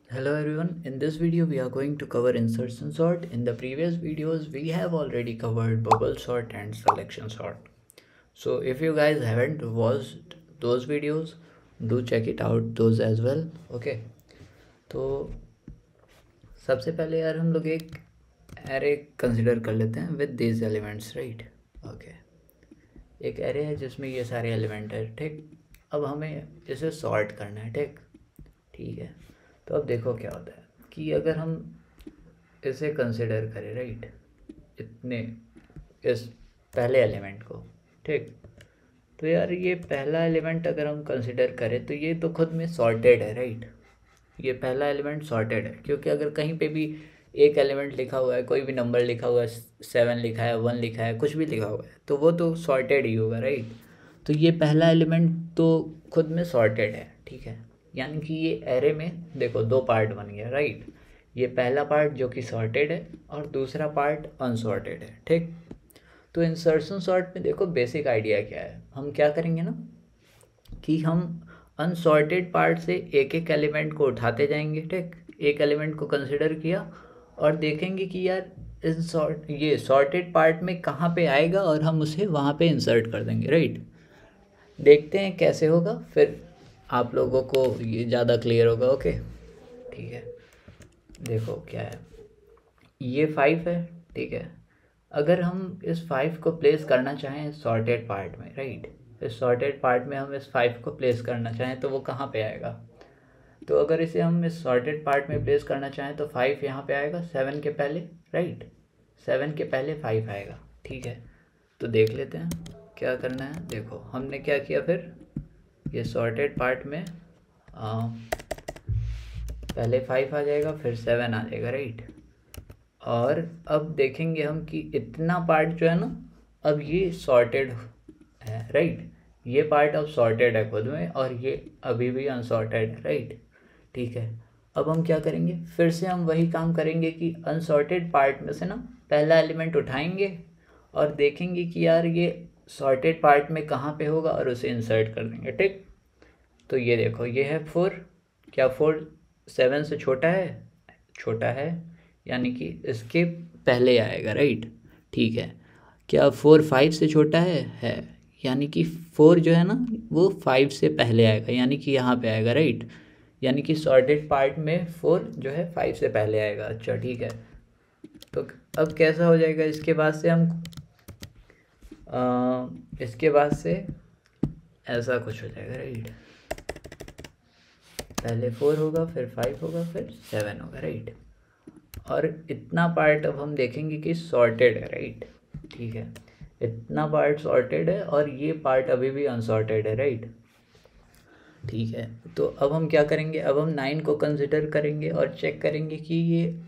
Hello everyone, in this video we are going to cover insertion sort. In the previous videos we have already covered bubble sort and selection sort. So if you guys haven't watched those videos, do check it out those as well. Okay, तो सबसे पहले यार हम लोग एक array consider कर लेते हैं with this elements, right. Okay, एक एरे है जिसमें ये सारे एलिमेंट है, ठीक। अब हमें इसे सॉर्ट करना है, ठीक है। तो अब देखो क्या होता है कि अगर हम इसे कंसिडर करें, राइट, इतने इस पहले एलिमेंट को, ठीक। तो यार ये पहला एलिमेंट अगर हम कंसिडर करें तो ये तो खुद में सॉर्टेड है, राइट। ये पहला एलिमेंट सॉर्टेड है क्योंकि अगर कहीं पे भी एक एलिमेंट लिखा हुआ है, कोई भी नंबर लिखा हुआ है, 7 लिखा है, 1 लिखा है, कुछ भी लिखा हुआ है, तो वो तो सॉर्टेड ही होगा, राइट। तो ये पहला एलिमेंट तो खुद में सॉर्टेड है, ठीक है। यानी कि ये एरे में देखो दो पार्ट बन गया, राइट। ये पहला पार्ट जो कि सॉर्टेड है और दूसरा पार्ट अनसॉर्टेड है, ठीक। तो इंसर्शन सॉर्ट में देखो बेसिक आइडिया क्या है, हम क्या करेंगे ना कि हम अनसॉर्टेड पार्ट से एक एक एलिमेंट को उठाते जाएंगे, ठीक। एक एलिमेंट को कंसिडर किया और देखेंगे कि यार ये सॉर्टेड पार्ट में कहाँ पे आएगा और हम उसे वहाँ पे इंसर्ट कर देंगे, राइट। देखते हैं कैसे होगा, फिर आप लोगों को ये ज़्यादा क्लियर होगा। ओके, ठीक है। देखो क्या है, ये 5 है, ठीक है। अगर हम इस 5 को प्लेस करना चाहें सॉर्टेड पार्ट में, राइट, इस सॉर्टेड पार्ट में हम इस 5 को प्लेस करना चाहें तो वो कहाँ पे आएगा। तो अगर इसे हम इस सॉर्टेड पार्ट में प्लेस करना चाहें तो 5 यहाँ पे आएगा 7 के पहले, राइट। 7 के पहले 5 आएगा, ठीक है। तो देख लेते हैं क्या करना है। देखो हमने क्या किया, फिर ये सॉर्टेड पार्ट में पहले 5 आ जाएगा, फिर 7 आ जाएगा, राइट। और अब देखेंगे हम कि इतना पार्ट जो है ना, अब ये सॉर्टेड है, राइट। ये पार्ट अब सॉर्टेड है खुद में और ये अभी भी अनसॉर्टेड है, राइट, ठीक है। अब हम क्या करेंगे, फिर से हम वही काम करेंगे कि अनसॉर्टेड पार्ट में से ना पहला एलिमेंट उठाएंगे और देखेंगे कि यार ये सॉर्टेड पार्ट में कहाँ पे होगा और उसे इंसर्ट कर देंगे, ठीक। तो ये देखो ये है 4, क्या 4 7 से छोटा है, छोटा है, यानी कि इसके पहले आएगा, राइट, ठीक है। क्या 4 5 से छोटा है, यानी कि 4 जो है ना वो 5 से पहले आएगा, यानी कि यहाँ पे आएगा, राइट। यानी कि सॉर्टेड पार्ट में 4 जो है 5 से पहले आएगा। अच्छा, ठीक है। तो अब कैसा हो जाएगा, इसके बाद से हम इसके बाद से ऐसा कुछ हो जाएगा, राइट। पहले 4 होगा, फिर 5 होगा, फिर 7 होगा, राइट। और इतना पार्ट अब हम देखेंगे कि सॉर्टेड है, राइट, ठीक है। इतना पार्ट सॉर्टेड है और ये पार्ट अभी भी अनसॉर्टेड है, राइट, ठीक है। तो अब हम क्या करेंगे, अब हम 9 को कंसिडर करेंगे और चेक करेंगे कि ये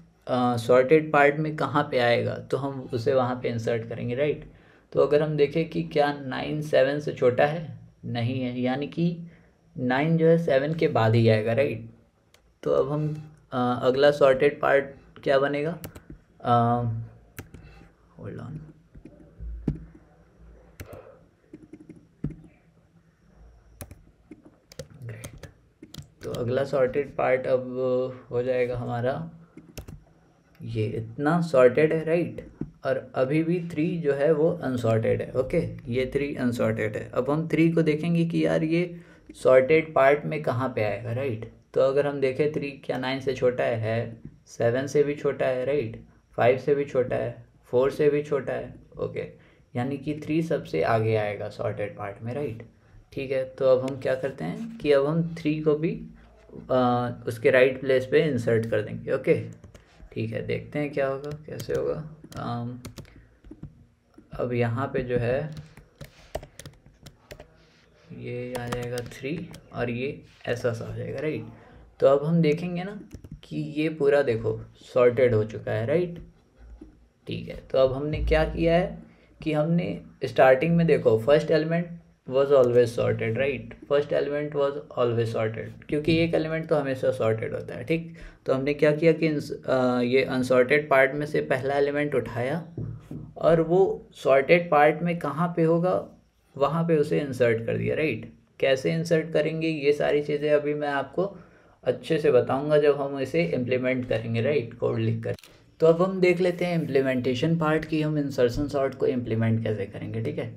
सॉर्टेड पार्ट में कहाँ पे आएगा, तो हम उसे वहाँ पे इंसर्ट करेंगे, राइट। तो अगर हम देखें कि क्या 9 7 से छोटा है, नहीं है, यानी कि 9 जो है 7 के बाद ही आएगा, राइट। तो अब हम अगला सॉर्टेड पार्ट क्या बनेगा, होल्ड ऑन, ग्रेट। तो अगला सॉर्टेड पार्ट अब हो जाएगा हमारा, ये इतना सॉर्टेड है, राइट। और अभी भी 3 जो है वो अनसॉर्टेड है, ओके। ये 3 अनसॉर्टेड है। अब हम 3 को देखेंगे कि यार ये सॉर्टेड पार्ट में कहाँ पे आएगा, राइट। तो अगर हम देखें 3 क्या 9 से छोटा है, 7 से भी छोटा है, राइट, 5 से भी छोटा है, 4 से भी छोटा है, ओके। यानी कि 3 सबसे आगे आएगा सॉर्टेड पार्ट में, राइट, ठीक है। तो अब हम क्या करते हैं कि अब हम 3 को भी उसके राइट प्लेस पे इंसर्ट कर देंगे, ओके, ठीक है। देखते हैं क्या होगा, कैसे होगा। अब यहाँ पे जो है ये आ जाएगा 3 और ये ऐसा सा हो जाएगा, राइट। तो अब हम देखेंगे ना कि ये पूरा देखो सॉर्टेड हो चुका है, राइट, ठीक है। तो अब हमने क्या किया है कि हमने स्टार्टिंग में देखो first element was always sorted, right, first element was always sorted, क्योंकि एक एलिमेंट तो हमेशा सॉर्टेड होता है, ठीक। तो हमने क्या किया कि ये अनसॉर्टेड पार्ट में से पहला एलिमेंट उठाया और वो सॉर्टेड पार्ट में कहाँ पे होगा वहाँ पे उसे इंसर्ट कर दिया, राइट। कैसे इंसर्ट करेंगे, ये सारी चीज़ें अभी मैं आपको अच्छे से बताऊंगा जब हम इसे इम्प्लीमेंट करेंगे, राइट, कोड लिख कर। तो अब हम देख लेते हैं इम्प्लीमेंटेशन पार्ट की, हम इंसर्शन सॉर्ट को इम्प्लीमेंट कैसे करेंगे, ठीक है।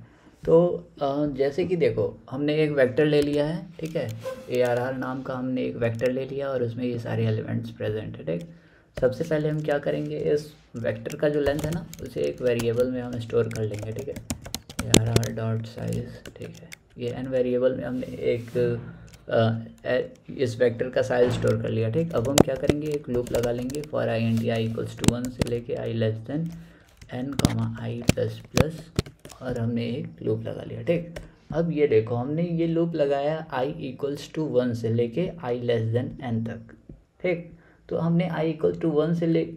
तो जैसे कि देखो हमने एक वेक्टर ले लिया है, ठीक है, ARR नाम का हमने एक वेक्टर ले लिया और उसमें ये सारे एलिमेंट्स प्रेजेंट है, ठीक। सबसे पहले हम क्या करेंगे, इस वेक्टर का जो लेंथ है ना उसे एक वेरिएबल में हम स्टोर कर लेंगे, ठीक है, ARR डॉट साइज, ठीक है। ये n वेरिएबल में हमने एक इस वेक्टर का साइज स्टोर कर लिया, ठीक। अब हम क्या करेंगे, एक लूप लगा लेंगे for int i equals to 1 से लेके i less than n i plus plus, और हमने एक लूप लगा लिया, ठीक। अब ये देखो हमने ये लूप लगाया i इक्वल्स टू 1 से लेके i लेस देन n तक, ठीक। तो हमने i इक्वल टू 1 से ले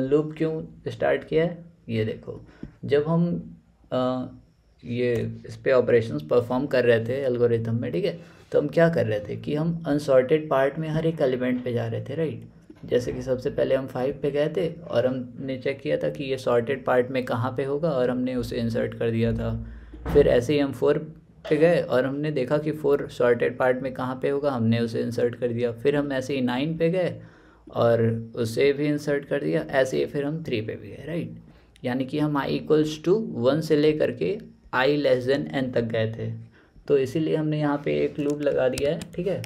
लूप क्यों स्टार्ट किया है, ये देखो जब हम ये इस पे ऑपरेशंस परफॉर्म कर रहे थे एल्गोरिथम में, ठीक है, तो हम क्या कर रहे थे कि हम अनसॉर्टेड पार्ट में हर एक एलिमेंट पे जा रहे थे, राइट। जैसे कि सबसे पहले हम 5 पे गए थे और हमने चेक किया था कि ये सॉर्टेड पार्ट में कहाँ पे होगा और हमने उसे इंसर्ट कर दिया था। फिर ऐसे ही हम 4 पे गए और हमने देखा कि 4 सॉर्टेड पार्ट में कहाँ पे होगा, हमने उसे इंसर्ट कर दिया। फिर हम ऐसे ही 9 पे गए और उसे भी इंसर्ट कर दिया। ऐसे ही फिर हम 3 पे भी गए, राइट। यानी कि हम i इक्वल्स टू 1 से ले करके i लेस देन n तक गए थे, तो इसीलिए हमने यहाँ पे एक लूप लगा दिया है, ठीक है,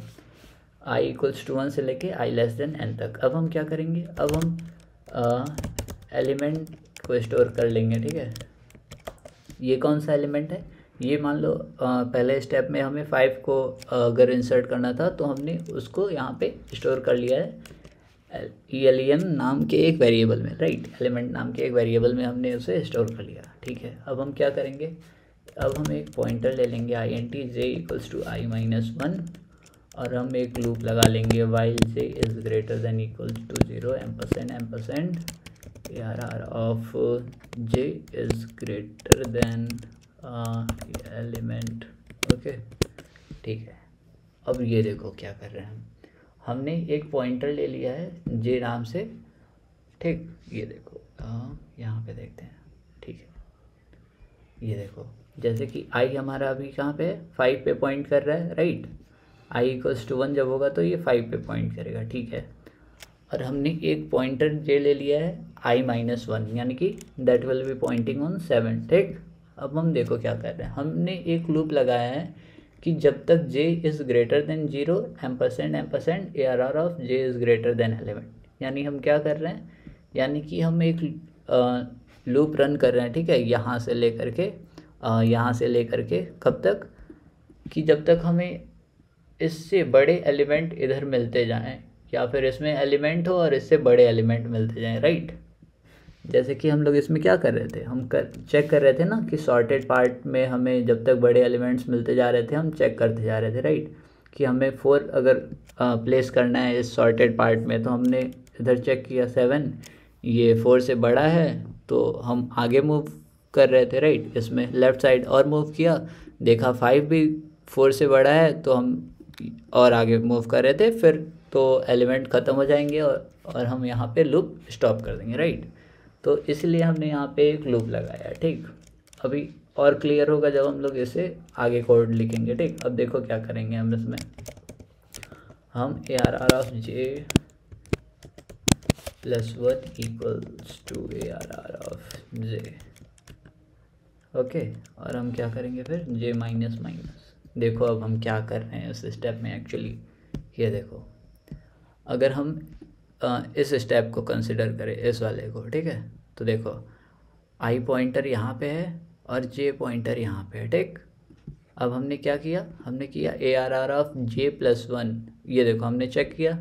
i इक्वल्स टू 1 से लेके i लेस देन n तक। अब हम क्या करेंगे, अब हम एलिमेंट को स्टोर कर लेंगे, ठीक है। ये कौन सा एलिमेंट है, ये मान लो पहले स्टेप में हमें 5 को अगर इंसर्ट करना था तो हमने उसको यहाँ पे स्टोर कर लिया है ELEM नाम के एक वेरिएबल में, राइट, एलिमेंट नाम के एक वेरिएबल में हमने उसे स्टोर कर लिया, ठीक है। अब हम क्या करेंगे, अब हम एक पॉइंटर ले लेंगे int j equals to i minus 1 और हम एक लूप लगा लेंगे while j is greater than equal to 0 ampersand ARR of j is greater than element, okay, ठीक है। अब ये देखो क्या कर रहे हैं हमने एक पॉइंटर ले लिया है जे नाम से, ठीक। ये देखो यहाँ पे देखते हैं, ठीक है, ये देखो जैसे कि i हमारा अभी कहाँ पे है, 5 पे पॉइंट कर रहा है, राइट। i इक्वल्स टू 1 जब होगा तो ये 5 पे पॉइंट करेगा, ठीक है। और हमने एक पॉइंटर जे ले लिया है i माइनस 1, यानी कि that will be pointing on 7, ठीक। अब हम देखो क्या कर रहे हैं, हमने एक लूप लगाया है कि जब तक j is greater then 0 ampersand ARR of j is greater than element. यानी हम क्या कर रहे हैं, यानी कि हम एक लूप रन कर रहे हैं, ठीक है, यहाँ से लेकर के कब तक, कि जब तक हमें इससे बड़े एलिमेंट इधर मिलते जाएं या फिर इसमें एलिमेंट हो और इससे बड़े एलिमेंट मिलते जाएं, राइट। जैसे कि हम लोग इसमें क्या कर रहे थे, हम चेक कर रहे थे ना कि सॉर्टेड पार्ट में हमें जब तक बड़े एलिमेंट्स मिलते जा रहे थे हम चेक करते जा रहे थे, राइट, कि हमें 4 अगर प्लेस करना है इस सॉर्टेड पार्ट में, तो हमने इधर चेक किया 7, ये 4 से बड़ा है तो हम आगे मूव कर रहे थे, राइट। इसमें लेफ़्ट साइड और मूव किया, देखा 5 भी 4 से बड़ा है तो हम और आगे मूव कर रहे थे, फिर तो एलिमेंट ख़त्म हो जाएंगे और हम यहाँ पे लूप स्टॉप कर देंगे, राइट। तो इसलिए हमने यहाँ पे एक लूप लगाया है, ठीक। अभी और क्लियर होगा जब हम लोग इसे आगे कोड लिखेंगे, ठीक। अब देखो क्या करेंगे हम इसमें, हम ARR of j plus 1 equals to ARR of j, okay. और हम क्या करेंगे फिर j माइनस माइनस। देखो अब हम क्या कर रहे हैं इस स्टेप में एक्चुअली, ये देखो अगर हम इस स्टेप को कंसिडर करें, इस वाले को, ठीक है, तो देखो i पॉइंटर यहाँ पे है और j पॉइंटर यहाँ पे है, ठीक। अब हमने क्या किया, हमने किया ARR ऑफ j प्लस 1, ये देखो हमने चेक किया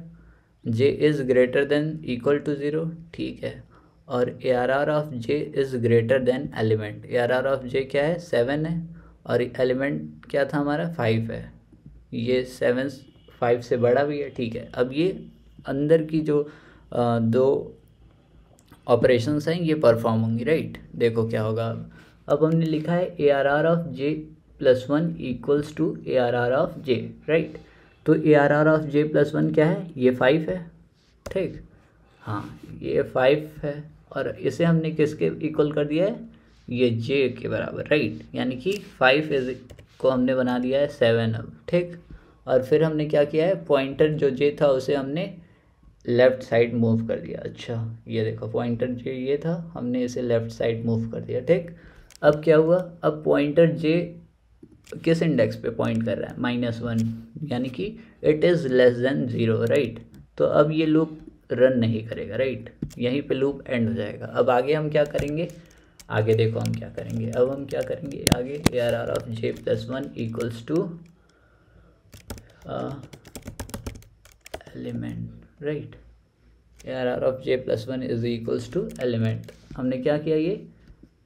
j is greater than equal to 0, ठीक है, और ARR of j is greater than element. ARR of j क्या है, 7 है, और एलिमेंट क्या था हमारा, 5 है। ये 7 5 से बड़ा भी है, ठीक है। अब ये अंदर की जो दो ऑपरेशंस हैं ये परफॉर्म होंगी, राइट। देखो क्या होगा, अब हमने लिखा है ARR of j plus 1 equals to ARR of j, right. तो ARR ऑफ j प्लस 1 क्या है, ये 5 है, ठीक, हाँ ये 5 है, और इसे हमने किसके इक्वल कर दिया है, ये j के बराबर, राइट। यानी कि 5 इज को हमने बना दिया है 7 अब, ठीक। और फिर हमने क्या किया है, पॉइंटर जो जे था उसे हमने लेफ़्ट साइड मूव कर दिया। अच्छा ये देखो पॉइंटर जे ये था, हमने इसे लेफ़्ट साइड मूव कर दिया, ठीक। अब क्या हुआ, अब पॉइंटर जे किस इंडेक्स पे पॉइंट कर रहा है, -1, यानी कि it is less than 0, right. तो अब ये लूप रन नहीं करेगा, राइट, यहीं पे लूप एंड हो जाएगा। अब आगे हम क्या करेंगे, आगे देखो हम क्या करेंगे, अब हम क्या करेंगे आगे, ARR of j+1 equals to element, right, ARR of j+1 is equals to element. हमने क्या किया,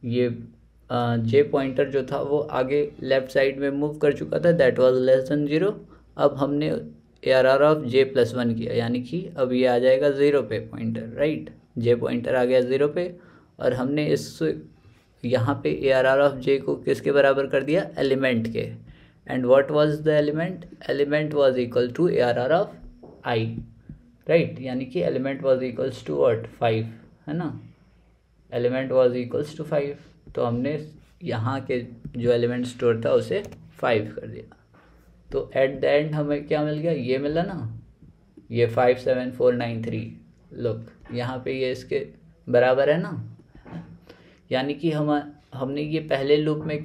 ये जे पॉइंटर जो था वो आगे लेफ़्ट साइड में मूव कर चुका था, दैट वाज लेस देन 0। अब हमने ARR ऑफ j+1 किया, यानी कि अब ये आ जाएगा 0 पे पॉइंटर, राइट, जे पॉइंटर आ गया 0 पे। और हमने इस यहाँ पे ARR ऑफ j को किसके बराबर कर दिया, एलिमेंट के। And what was the element, element was equal to ARR of i, right, यानी कि element was equals to what, 5, है ना, एलिमेंट वाज इक्वल्स टू 5। तो हमने यहाँ के जो एलिमेंट स्टोर था उसे 5 कर दिया। तो एट द एंड हमें क्या मिल गया, ये मिला ना, ये 57493, लुक यहाँ पे ये इसके बराबर है ना। यानी कि हमने ये पहले लूप में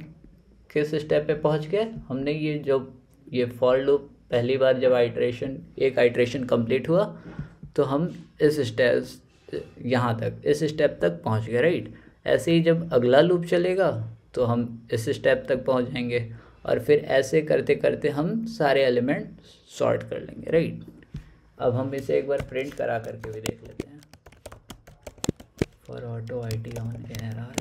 किस स्टेप पे पहुँच गए, हमने ये फॉर लूप पहली बार जब एक आइट्रेशन कंप्लीट हुआ तो हम इस स्टेप यहाँ तक, इस स्टेप तक पहुँच गए, राइट। ऐसे ही जब अगला लूप चलेगा तो हम इस स्टेप तक पहुँच जाएंगे, और फिर ऐसे करते करते हम सारे एलिमेंट सॉर्ट कर लेंगे, राइट। अब हम इसे एक बार प्रिंट करा करके भी देख लेते हैं, for auto IT on ARR,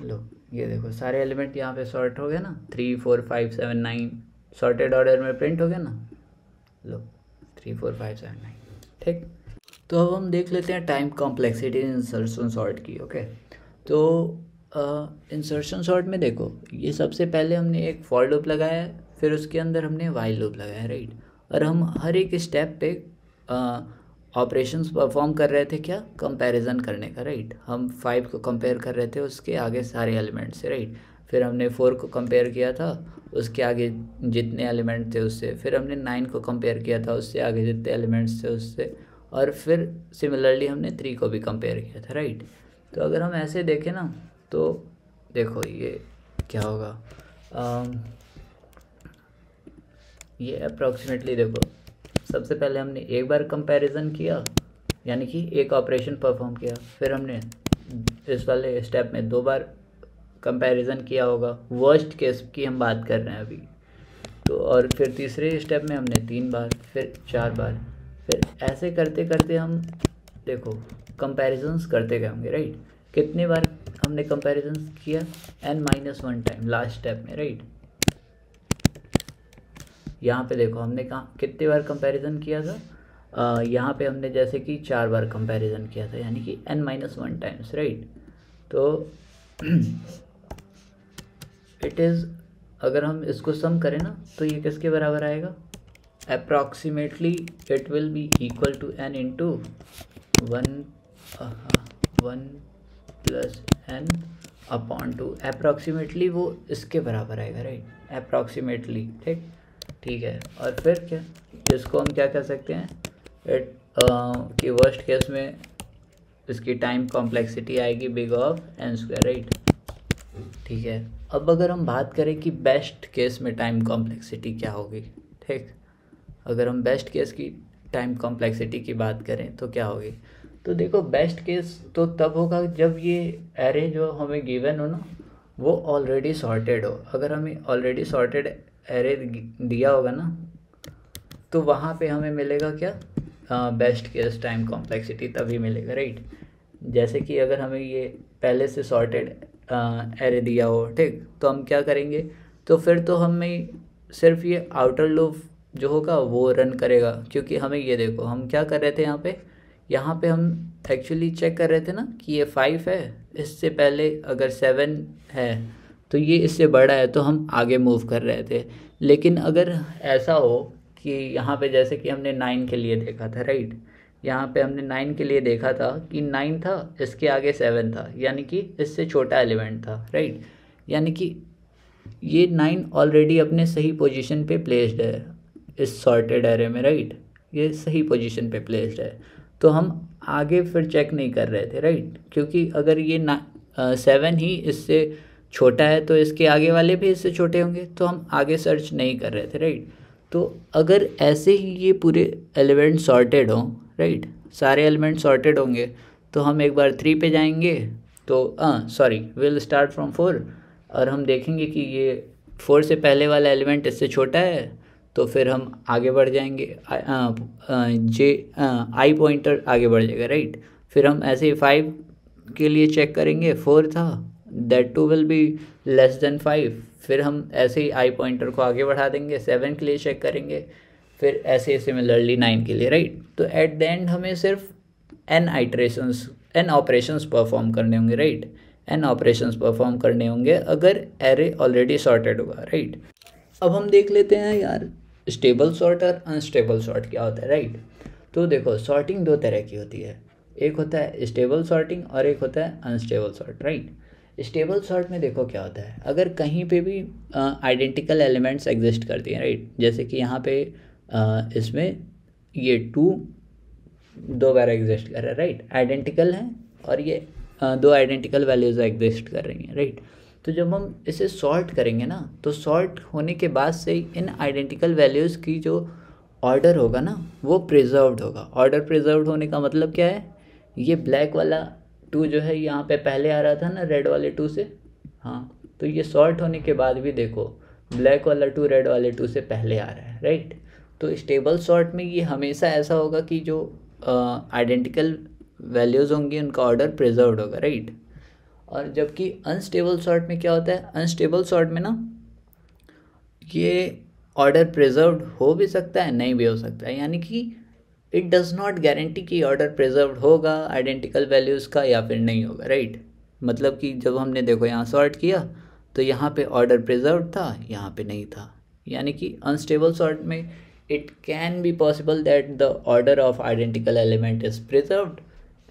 लो ये देखो सारे एलिमेंट यहाँ पे सॉर्ट हो गए ना, 3 4 5 7 9 सॉर्टेड ऑर्डर में प्रिंट हो गया ना, लो 3 4 5 7 9, ठीक। तो अब हम देख लेते हैं टाइम कॉम्प्लेक्सिटी इंसर्शन सॉर्ट की, ओके। तो इंसर्शन सॉर्ट में देखो, ये सबसे पहले हमने एक फॉर लूप लगाया है, फिर उसके अंदर हमने वाइल लूप लगाया है, राइट। और हम हर एक स्टेप पे ऑपरेशंस परफॉर्म कर रहे थे, क्या, कंपैरिजन करने का, राइट। हम 5 को कंपेयर कर रहे थे उसके आगे सारे एलिमेंट से, राइट। फिर हमने 4 को कंपेयर किया था उसके आगे जितने एलिमेंट थे उससे, फिर हमने 9 को कंपेयर किया था उससे आगे जितने एलिमेंट्स थे उससे, और फिर सिमिलरली हमने 3 को भी कंपेयर किया था, राइट। तो अगर हम ऐसे देखें ना तो देखो ये क्या होगा, ये अप्रॉक्सीमेटली देखो, सबसे पहले हमने एक बार कंपैरिजन किया, यानी कि एक ऑपरेशन परफॉर्म किया, फिर हमने इस वाले स्टेप में 2 बार कंपैरिजन किया होगा, वर्स्ट केस की हम बात कर रहे हैं अभी तो, और फिर तीसरे स्टेप में हमने 3 बार, फिर 4 बार, फिर ऐसे करते करते हम देखो कंपैरिजन्स करते गए होंगे, राइट। कितने बार हमने कंपैरिजन्स किया, n-1 टाइम लास्ट स्टेप में, राइट। यहाँ पे देखो हमने कहाँ कितने बार कंपैरिजन किया था, यहाँ पे हमने जैसे कि 4 बार कंपैरिजन किया था, यानी कि n-1 टाइम्स, राइट। तो इट इज़, अगर हम इसको सम करें ना तो ये किसके बराबर आएगा, approximately it will be equal to n into 1 plus n upon 2, approximately वो इसके बराबर आएगा, राइट, अप्रॉक्सीमेटली, ठीक है। और फिर क्या, इसको हम क्या कह सकते हैं, कि वर्स्ट केस में इसकी टाइम कॉम्प्लेक्सिटी आएगी बिग ऑफ n², राइट, ठीक है। अब अगर हम बात करें कि बेस्ट केस में टाइम कॉम्प्लेक्सिटी क्या होगी, ठीक, अगर हम बेस्ट केस की टाइम कॉम्प्लेक्सिटी की बात करें तो क्या होगी, तो देखो बेस्ट केस तो तब होगा जब ये एरे जो हमें गिवन हो ना वो ऑलरेडी सॉर्टेड हो। अगर हमें ऑलरेडी सॉर्टेड एरे दिया होगा ना तो वहाँ पे हमें मिलेगा क्या, बेस्ट केस टाइम कॉम्प्लेक्सिटी तभी मिलेगा, राइट। जैसे कि अगर हमें ये पहले से सॉर्टेड एरे दिया हो, ठीक, तो हम क्या करेंगे, तो फिर तो हमें सिर्फ ये आउटर लूप जो होगा वो रन करेगा, क्योंकि हमें ये देखो हम क्या कर रहे थे, यहाँ पे हम एक्चुअली चेक कर रहे थे ना कि ये 5 है, इससे पहले अगर 7 है तो ये इससे बड़ा है तो हम आगे मूव कर रहे थे, लेकिन अगर ऐसा हो कि यहाँ पे जैसे कि हमने 9 के लिए देखा था, राइट, यहाँ पे हमने 9 के लिए देखा था कि 9 था, इसके आगे 7 था, यानी कि इससे छोटा एलिमेंट था, राइट, यानी कि ये 9 ऑलरेडी अपने सही पोजीशन पे प्लेस्ड है इस सॉर्टेड एरे में, राइट, ये सही पोजीशन पे प्लेस्ड है। तो हम आगे फिर चेक नहीं कर रहे थे, राइट, क्योंकि अगर ये 7 ही इससे छोटा है तो इसके आगे वाले भी इससे छोटे होंगे, तो हम आगे सर्च नहीं कर रहे थे, राइट। तो अगर ऐसे ही ये पूरे एलिमेंट सॉर्टेड हों, राइट, सारे एलिमेंट सॉर्टेड होंगे, तो हम एक बार 3 पे जाएंगे, तो सॉरी, विल स्टार्ट फ्रॉम 4, और हम देखेंगे कि ये 4 से पहले वाला एलिमेंट इससे छोटा है, तो फिर हम आगे बढ़ जाएंगे, आई पॉइंटर आगे बढ़ जाएगा, राइट। फिर हम ऐसे ही 5 के लिए चेक करेंगे, 4 था, that two will be less than 5, फिर हम ऐसे ही आई पॉइंटर को आगे बढ़ा देंगे, 7 के लिए चेक करेंगे, फिर ऐसे सिमिलरली 9 के लिए, राइट। तो एट द एंड हमें सिर्फ एन ऑपरेशंस परफॉर्म करने होंगे, राइट, एन ऑपरेशंस परफॉर्म करने होंगे अगर एरे ऑलरेडी सॉर्टेड होगा, राइट। अब हम देख लेते हैं यार स्टेबल सॉर्ट और अनस्टेबल सॉर्ट क्या होता है, राइट। तो देखो, सॉर्टिंग दो तरह की होती है, एक होता है स्टेबल सॉर्टिंग और एक होता है unstable sort, right. Stable sort में देखो क्या होता है, अगर कहीं पे भी आइडेंटिकल एलिमेंट्स एग्जिस्ट करती हैं, राइट, जैसे कि यहाँ पे इसमें ये 2 दो बार एग्जिस्ट कर रहा है, राइट, आइडेंटिकल हैं, और ये 2 आइडेंटिकल वैल्यूज़ एग्जिस्ट कर रही हैं, राइट। तो जब हम इसे सॉर्ट करेंगे ना, तो सॉर्ट होने के बाद से इन आइडेंटिकल वैल्यूज़ की जो ऑर्डर होगा ना, वो प्रिजर्व्ड होगा। ऑर्डर प्रिजर्व्ड होने का मतलब क्या है, ये ब्लैक वाला 2 जो है यहाँ पे पहले आ रहा था ना रेड वाले 2 से, हाँ, तो ये सॉर्ट होने के बाद भी देखो ब्लैक वाला 2 रेड वाले 2 से पहले आ रहा है, राइट। तो स्टेबल सॉर्ट में ये हमेशा ऐसा होगा कि जो आइडेंटिकल वैल्यूज़ होंगी उनका ऑर्डर प्रिजर्व्ड होगा, राइट। और जबकि अनस्टेबल सॉर्ट में क्या होता है, अनस्टेबल सॉर्ट में ना ये ऑर्डर प्रिजर्व्ड हो भी सकता है, नहीं भी हो सकता है, यानी कि इट डज़ नॉट गारंटी कि ऑर्डर प्रिजर्व्ड होगा आइडेंटिकल वैल्यूज़ का या फिर नहीं होगा, राइट। मतलब कि जब हमने देखो यहाँ सॉर्ट किया तो यहाँ पे ऑर्डर प्रिजर्व्ड था, यहाँ पे नहीं था, यानी कि अनस्टेबल सॉर्ट में it can be possible that the order of identical element is preserved,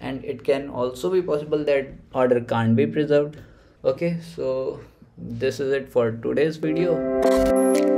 and it can also be possible that order can't be preserved. Okay, so this is it for today's video.